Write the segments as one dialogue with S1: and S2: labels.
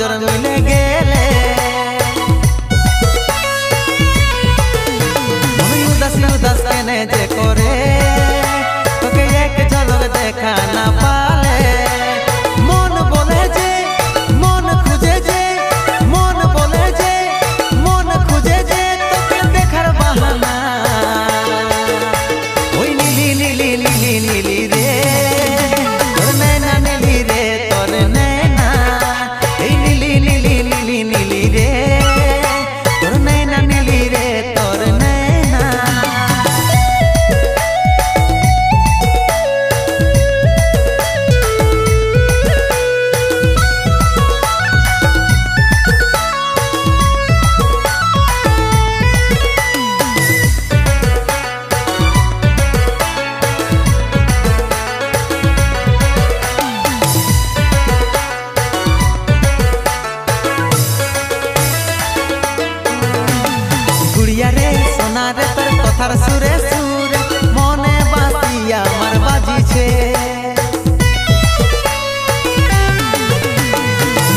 S1: নজর মিলে গেলে মনে উদাস উদাস কেনে যে করে তোকে এক ঝলক দেখা না পালে মন বলে যে মন খুঁজে যে মন বলে যে মন খুঁজে যে তোকে দেখার বাহানা ওই নীলি নীলি নীলি নীলি রে তোর নैना নীলি রে তোর নैना এই নীলি নীলি নীলি নীলি রে তোর নैना নীলি রে তোর নैना गुड़िया रे सोना रे तोर कथार सुरे सुरे मने बासी आमार बाजी छे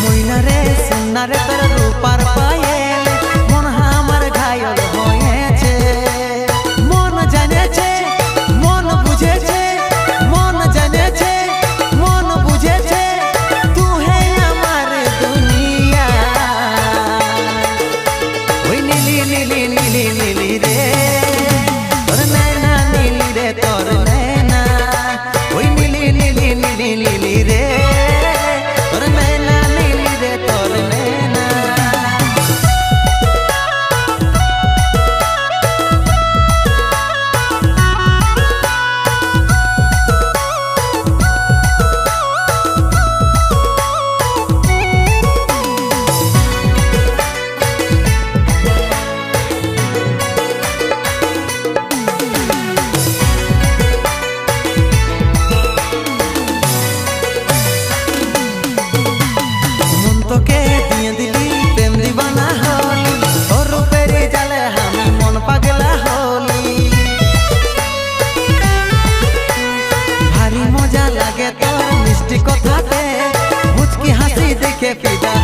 S1: मयना रे सोना रे तोर रूपार पायल मन आमार घायल हयेछे मन जानेछे मन बुझेछे मन जानेछे मन बुझेछे तू हे आमार दुनिया ওই নীলি নীলি নীলি নীলি রে তোর নैना নীলি রে তোর নैना ওই নীলি নীলি নীলি নীলি রে তোর নैना নীলি রে তোর নैना তোকে দিয়ে দিলি প্রেম দিবানা হলি তোর রূপের জালে আমি মন পাগলা হলি ভারী মজা লাগে তোর মিষ্টি কথাতে মুচকি হাসি দেখে ফিদা